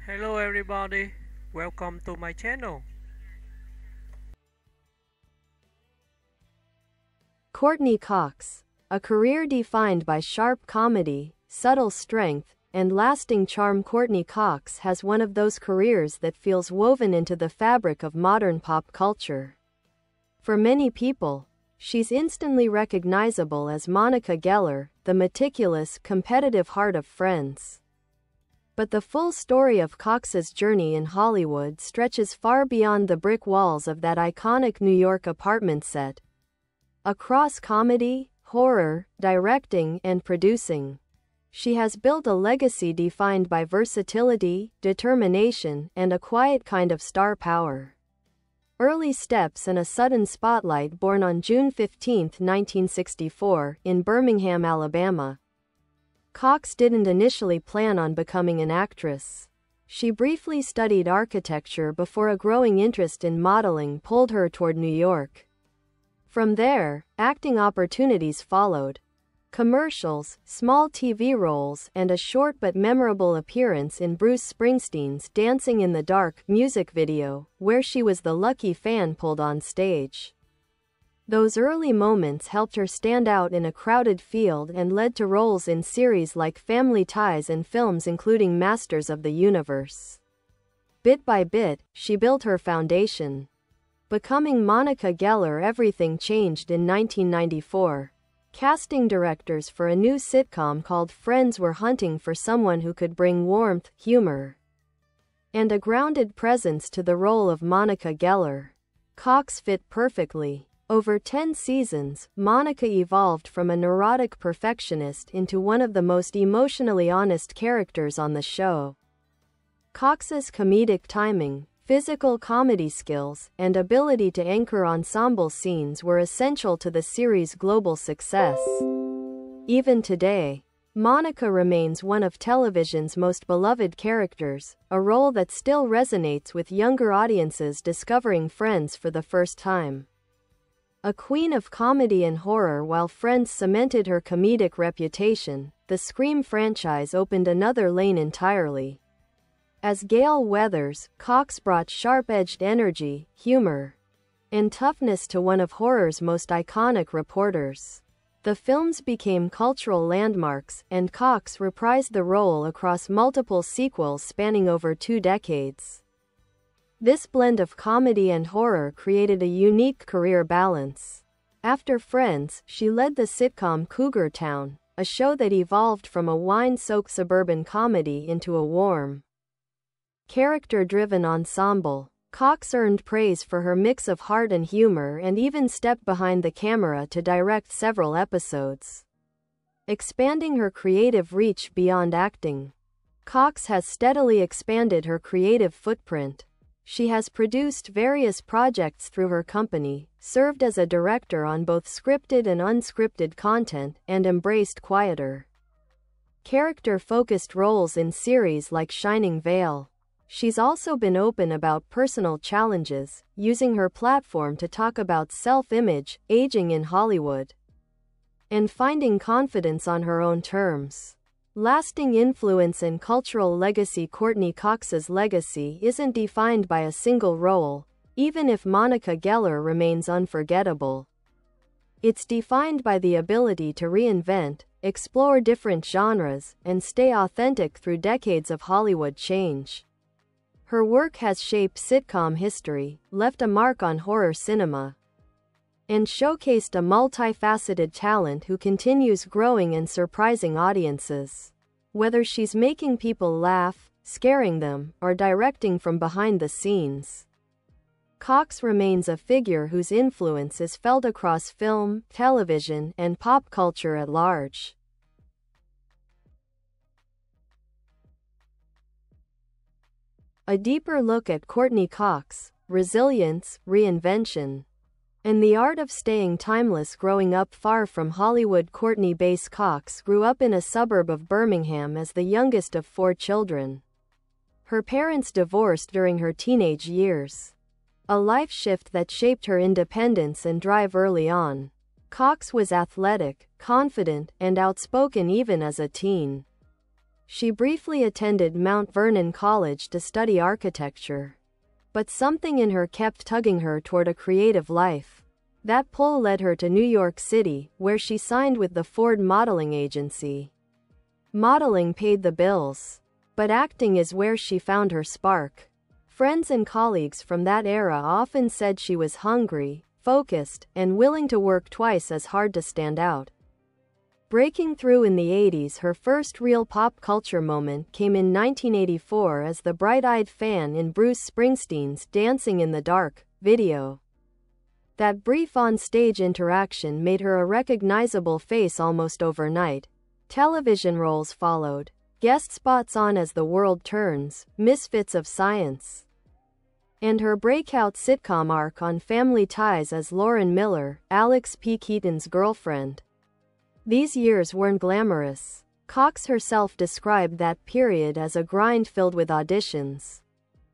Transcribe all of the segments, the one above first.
Hello everybody, welcome to my channel. Courteney Cox. A career defined by sharp comedy, subtle strength, and lasting charm. Courteney Cox has one of those careers that feels woven into the fabric of modern pop culture. For many people, she's instantly recognizable as Monica Geller, the meticulous, competitive heart of Friends. But the full story of Cox's journey in Hollywood stretches far beyond the brick walls of that iconic New York apartment set. Across comedy, horror, directing, and producing, she has built a legacy defined by versatility, determination, and a quiet kind of star power. Early steps and a sudden spotlight. Born on June 15, 1964, in Birmingham, Alabama, Cox didn't initially plan on becoming an actress. She briefly studied architecture before a growing interest in modeling pulled her toward New York. From there, acting opportunities followed. Commercials, small TV roles, and a short but memorable appearance in Bruce Springsteen's Dancing in the Dark music video, where she was the lucky fan pulled on stage. Those early moments helped her stand out in a crowded field and led to roles in series like Family Ties and films including Masters of the Universe. Bit by bit, she built her foundation. Becoming Monica Geller. Everything changed in 1994. Casting directors for a new sitcom called Friends were hunting for someone who could bring warmth, humor, and a grounded presence to the role of Monica Geller. Cox fit perfectly. Over 10 seasons, Monica evolved from a neurotic perfectionist into one of the most emotionally honest characters on the show. Cox's comedic timing, physical comedy skills, and ability to anchor ensemble scenes were essential to the series' global success. Even today, Monica remains one of television's most beloved characters, a role that still resonates with younger audiences discovering Friends for the first time. A queen of comedy and horror. While Friends cemented her comedic reputation, the Scream franchise opened another lane entirely. As Gale Weathers, Cox brought sharp-edged energy, humor, and toughness to one of horror's most iconic reporters. The films became cultural landmarks, and Cox reprised the role across multiple sequels spanning over 2 decades. This blend of comedy and horror created a unique career balance. After Friends, she led the sitcom Cougar Town, a show that evolved from a wine-soaked suburban comedy into a warm, character-driven ensemble. Cox earned praise for her mix of heart and humor and even stepped behind the camera to direct several episodes, expanding her creative reach beyond acting. Cox has steadily expanded her creative footprint. She has produced various projects through her company, served as a director on both scripted and unscripted content, and embraced quieter, character-focused roles in series like Shining Vale. She's also been open about personal challenges, using her platform to talk about self-image, aging in Hollywood, and finding confidence on her own terms. Lasting influence and cultural legacy. Courteney Cox's legacy isn't defined by a single role, even if Monica Geller remains unforgettable. It's defined by the ability to reinvent, explore different genres, and stay authentic through decades of Hollywood change. Her work has shaped sitcom history, left a mark on horror cinema, and showcased a multifaceted talent who continues growing and surprising audiences. Whether she's making people laugh, scaring them, or directing from behind the scenes, Cox remains a figure whose influence is felt across film, television, and pop culture at large. A deeper look at Courteney Cox, resilience, reinvention, and the art of staying timeless. Growing up far from Hollywood, Courteney Bass Cox grew up in a suburb of Birmingham as the youngest of 4 children. Her parents divorced during her teenage years, a life shift that shaped her independence and drive early on. Cox was athletic, confident, and outspoken even as a teen. She briefly attended Mount Vernon College to study architecture. But something in her kept tugging her toward a creative life. That pull led her to New York City, where she signed with the Ford modeling agency. Modeling paid the bills, but acting is where she found her spark. Friends and colleagues from that era often said she was hungry, focused, and willing to work twice as hard to stand out. Breaking through in the 80s, her first real pop culture moment came in 1984 as the bright-eyed fan in Bruce Springsteen's Dancing in the Dark video. That brief on-stage interaction made her a recognizable face almost overnight. Television roles followed. Guest spots on As the World Turns, Misfits of Science, and her breakout sitcom arc on Family Ties as Lauren Miller, Alex P. Keaton's girlfriend. These years weren't glamorous. Cox herself described that period as a grind filled with auditions,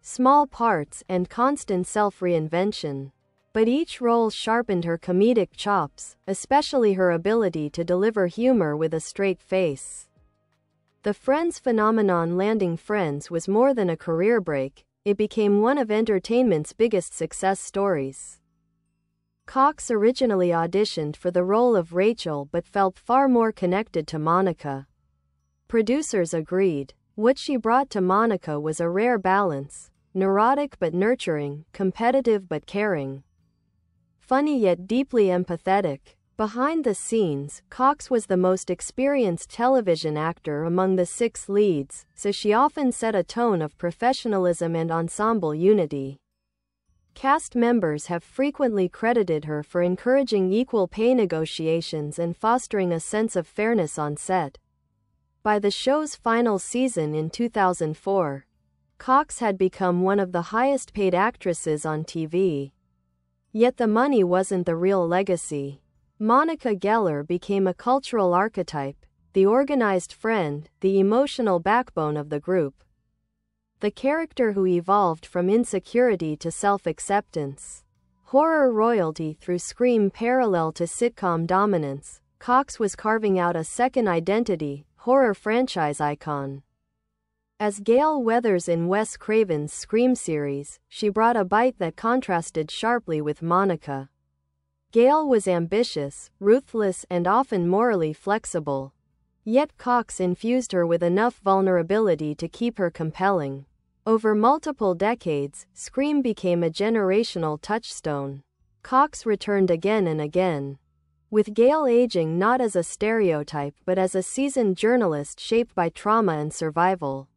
small parts, and constant self-reinvention. But each role sharpened her comedic chops, especially her ability to deliver humor with a straight face. The Friends phenomenon landing Friends was more than a career break, it became one of entertainment's biggest success stories. Cox originally auditioned for the role of Rachel but felt far more connected to Monica. Producers agreed. What she brought to Monica was a rare balance, neurotic but nurturing, competitive but caring, funny yet deeply empathetic. Behind the scenes, Cox was the most experienced television actor among the 6 leads, so she often set a tone of professionalism and ensemble unity. Cast members have frequently credited her for encouraging equal pay negotiations and fostering a sense of fairness on set. By the show's final season in 2004, Cox had become one of the highest-paid actresses on TV. Yet the money wasn't the real legacy. Monica Geller became a cultural archetype, the organized friend, the emotional backbone of the group. The character who evolved from insecurity to self-acceptance. Horror royalty through Scream parallel to sitcom dominance, Cox was carving out a second identity, horror franchise icon. As Gail Weathers in Wes Craven's Scream series, she brought a bite that contrasted sharply with Monica. Gail was ambitious, ruthless, and often morally flexible. Yet Cox infused her with enough vulnerability to keep her compelling. Over multiple decades, Scream became a generational touchstone. Cox returned again and again, with Gail aging not as a stereotype but as a seasoned journalist shaped by trauma and survival.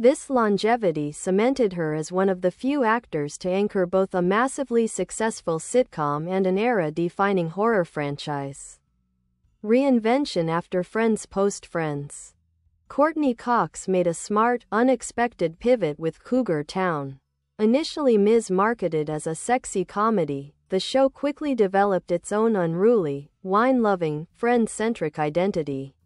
This longevity cemented her as one of the few actors to anchor both a massively successful sitcom and an era-defining horror franchise. Reinvention after Friends post-Friends. Courteney Cox made a smart, unexpected pivot with Cougar Town. Initially marketed as a sexy comedy, the show quickly developed its own unruly, wine-loving, friend-centric identity.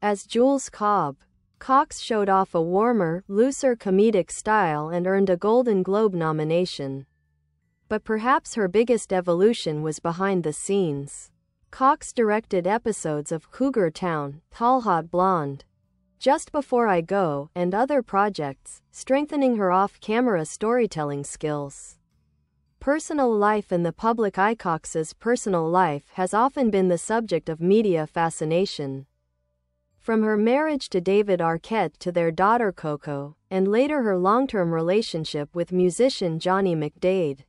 As Jules Cobb, Cox showed off a warmer, looser comedic style and earned a Golden Globe nomination. But perhaps her biggest evolution was behind the scenes. Cox directed episodes of Cougar Town, Tall Hot Blonde, Just Before I Go, and other projects, strengthening her off-camera storytelling skills. Personal life and the public eye. Cox's personal life has often been the subject of media fascination. From her marriage to David Arquette to their daughter Coco, and later her long-term relationship with musician Johnny McDade.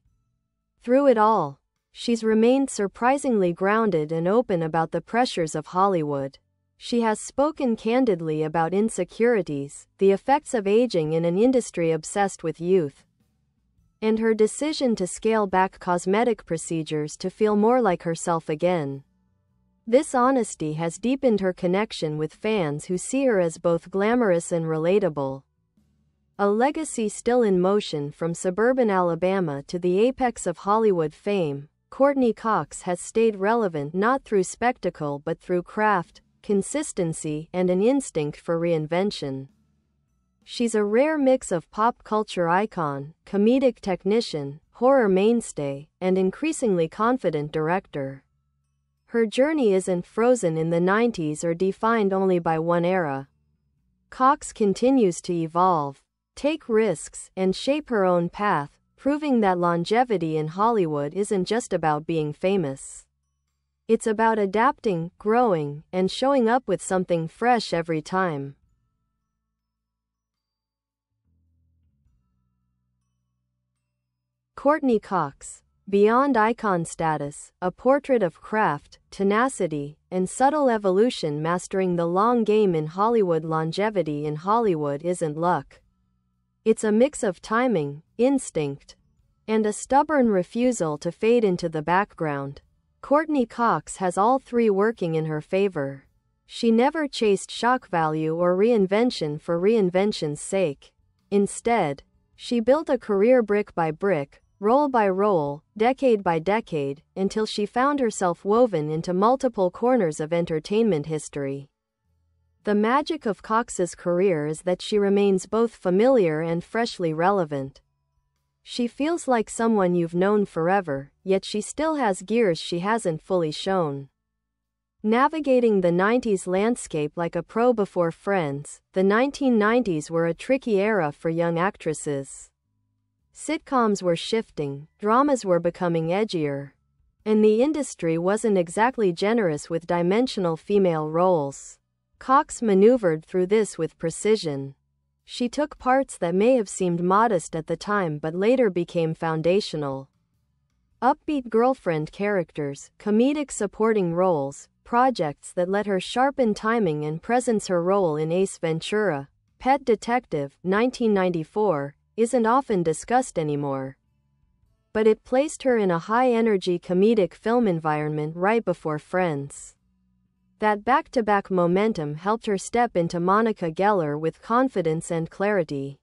Through it all, she's remained surprisingly grounded and open about the pressures of Hollywood. She has spoken candidly about insecurities, the effects of aging in an industry obsessed with youth, and her decision to scale back cosmetic procedures to feel more like herself again. This honesty has deepened her connection with fans who see her as both glamorous and relatable. A legacy still in motion. From suburban Alabama to the apex of Hollywood fame, Courteney Cox has stayed relevant not through spectacle but through craft, consistency, and an instinct for reinvention. She's a rare mix of pop culture icon, comedic technician, horror mainstay, and increasingly confident director. Her journey isn't frozen in the 90s or defined only by one era. Cox continues to evolve, take risks, and shape her own path, proving that longevity in Hollywood isn't just about being famous. It's about adapting, growing, and showing up with something fresh every time. Courteney Cox. Beyond icon status, a portrait of craft, tenacity, and subtle evolution mastering the long game in Hollywood. Longevity in Hollywood isn't luck. It's a mix of timing, instinct, and a stubborn refusal to fade into the background. Courteney Cox has all three working in her favor. She never chased shock value or reinvention for reinvention's sake. Instead, she built a career brick by brick, roll by roll, decade by decade, until she found herself woven into multiple corners of entertainment history. The magic of Cox's career is that she remains both familiar and freshly relevant. She feels like someone you've known forever, yet she still has gears she hasn't fully shown. Navigating the 90s landscape like a pro before Friends, the 1990s were a tricky era for young actresses. Sitcoms were shifting, dramas were becoming edgier, and the industry wasn't exactly generous with dimensional female roles. Cox maneuvered through this with precision. She took parts that may have seemed modest at the time but later became foundational. Upbeat girlfriend characters, comedic supporting roles, projects that let her sharpen timing and presence. Her role in Ace Ventura, Pet Detective, 1994, isn't often discussed anymore. But it placed her in a high-energy comedic film environment right before Friends. That back-to-back momentum helped her step into Monica Geller with confidence and clarity.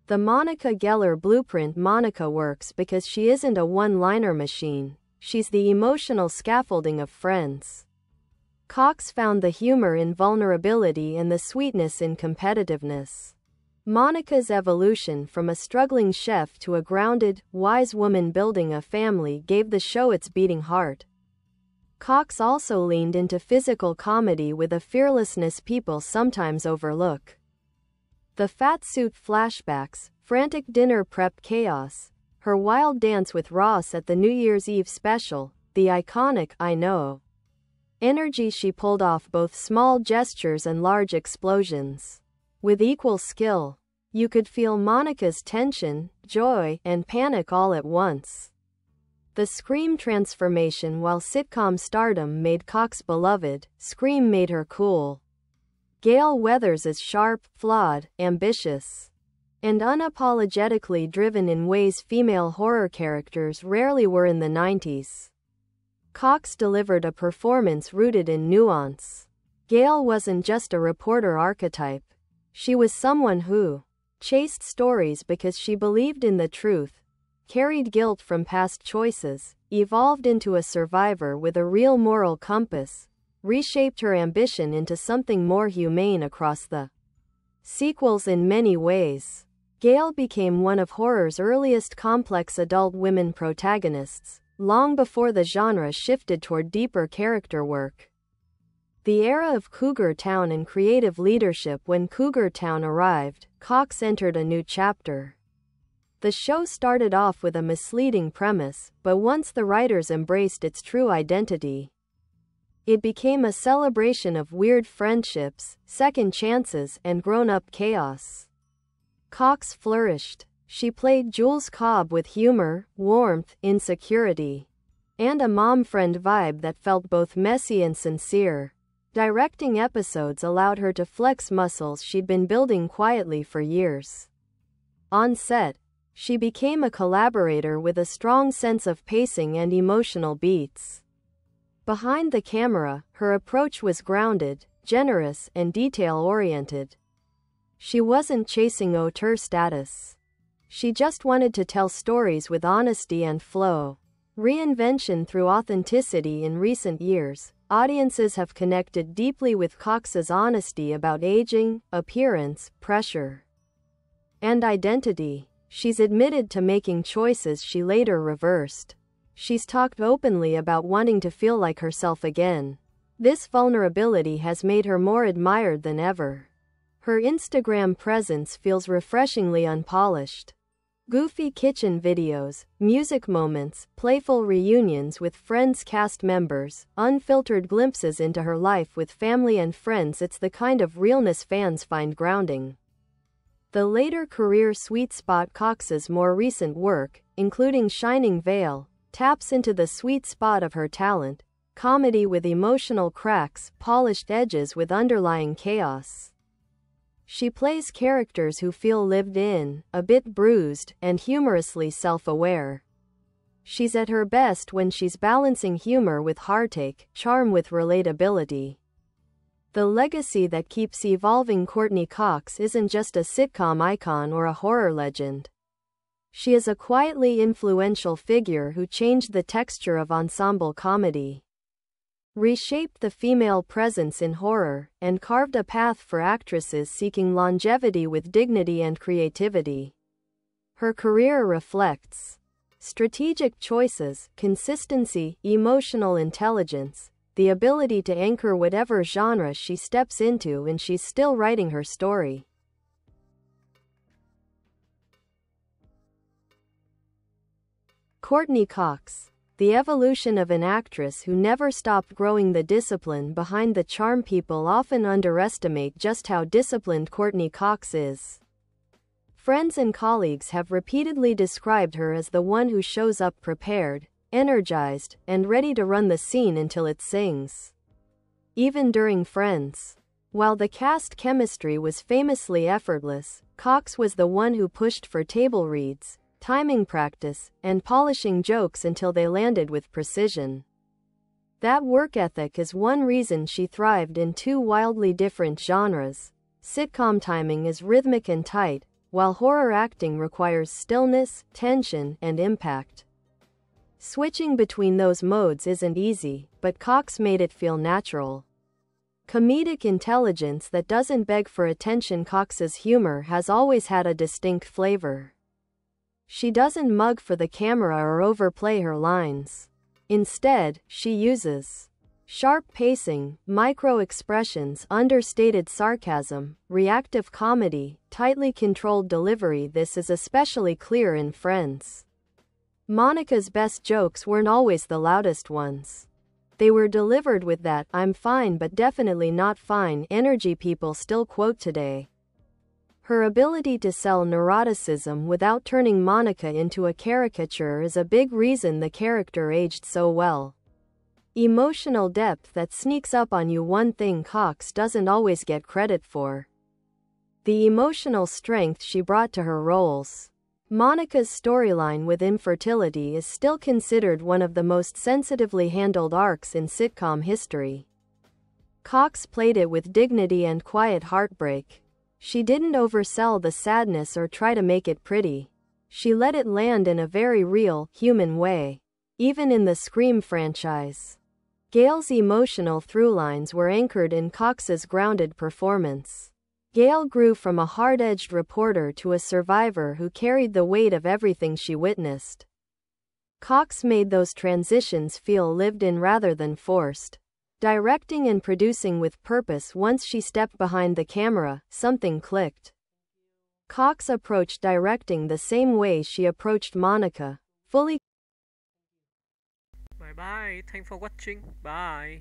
The Monica Geller blueprint. Monica works because she isn't a one-liner machine. She's the emotional scaffolding of Friends. Cox found the humor in vulnerability and the sweetness in competitiveness. Monica's evolution from a struggling chef to a grounded, wise woman building a family gave the show its beating heart. Cox also leaned into physical comedy with a fearlessness people sometimes overlook. The fat suit flashbacks, frantic dinner prep chaos, her wild dance with Ross at the New Year's Eve special, the iconic "I Know" energy. She pulled off both small gestures and large explosions with equal skill. You could feel Monica's tension, joy, and panic all at once. The Scream transformation. While sitcom stardom made Cox beloved, Scream made her cool. Gale Weathers is sharp, flawed, ambitious, and unapologetically driven in ways female horror characters rarely were in the 90s. Cox delivered a performance rooted in nuance. Gale wasn't just a reporter archetype. She was someone who chased stories because she believed in the truth, carried guilt from past choices, evolved into a survivor with a real moral compass, reshaped her ambition into something more humane. Across the sequels in many ways, Gale became one of horror's earliest complex adult women protagonists, long before the genre shifted toward deeper character work. The era of Cougar Town and creative leadership. When Cougar Town arrived, Cox entered a new chapter. The show started off with a misleading premise, but once the writers embraced its true identity, it became a celebration of weird friendships, second chances, and grown-up chaos. Cox flourished. She played Jules Cobb with humor, warmth, insecurity, and a mom-friend vibe that felt both messy and sincere. Directing episodes allowed her to flex muscles she'd been building quietly for years. On set, she became a collaborator with a strong sense of pacing and emotional beats. Behind the camera, her approach was grounded, generous, and detail-oriented. She wasn't chasing auteur status. She just wanted to tell stories with honesty and flow. Reinvention through authenticity. In recent years, audiences have connected deeply with Cox's honesty about aging, appearance, pressure, and identity. She's admitted to making choices she later reversed. She's talked openly about wanting to feel like herself again. This vulnerability has made her more admired than ever. Her Instagram presence feels refreshingly unpolished. Goofy kitchen videos, music moments, playful reunions with Friends cast members, unfiltered glimpses into her life with family and friends. It's the kind of realness fans find grounding. The later career sweet spot. Cox's more recent work, including Shining Vale, taps into the sweet spot of her talent, comedy with emotional cracks, polished edges with underlying chaos. She plays characters who feel lived in, a bit bruised, and humorously self-aware. She's at her best when she's balancing humor with heartache, charm with relatability. The legacy that keeps evolving. Courteney Cox isn't just a sitcom icon or a horror legend. She is a quietly influential figure who changed the texture of ensemble comedy, reshaped the female presence in horror, and carved a path for actresses seeking longevity with dignity and creativity. Her career reflects strategic choices, consistency, emotional intelligence, the ability to anchor whatever genre she steps into, and she's still writing her story. Courteney Cox, the evolution of an actress who never stopped growing. The discipline behind the charm. People often underestimate just how disciplined Courteney Cox is. Friends and colleagues have repeatedly described her as the one who shows up prepared, energized, and ready to run the scene until it sings. Even during Friends, while the cast chemistry was famously effortless, Cox was the one who pushed for table reads, timing practice, and polishing jokes until they landed with precision. That work ethic is one reason she thrived in two wildly different genres. Sitcom timing is rhythmic and tight, while horror acting requires stillness, tension, and impact. Switching between those modes isn't easy, but Cox made it feel natural. Comedic intelligence that doesn't beg for attention. Cox's humor has always had a distinct flavor. She doesn't mug for the camera or overplay her lines. Instead, she uses sharp pacing, micro-expressions, understated sarcasm, reactive comedy, tightly controlled delivery. This is especially clear in Friends. Monica's best jokes weren't always the loudest ones. They were delivered with that "I'm fine but definitely not fine" energy people still quote today. Her ability to sell neuroticism without turning Monica into a caricature is a big reason the character aged so well. Emotional depth that sneaks up on you. One thing Cox doesn't always get credit for: the emotional strength she brought to her roles. Monica's storyline with infertility is still considered one of the most sensitively handled arcs in sitcom history. Cox played it with dignity and quiet heartbreak. She didn't oversell the sadness or try to make it pretty. She let it land in a very real, human way. Even in the Scream franchise, Gail's emotional throughlines were anchored in Cox's grounded performance. Gail grew from a hard-edged reporter to a survivor who carried the weight of everything she witnessed. Cox made those transitions feel lived in rather than forced. Directing and producing with purpose. Once she stepped behind the camera, something clicked. Cox approached directing the same way she approached Monica, fully. Bye bye, thanks for watching, bye.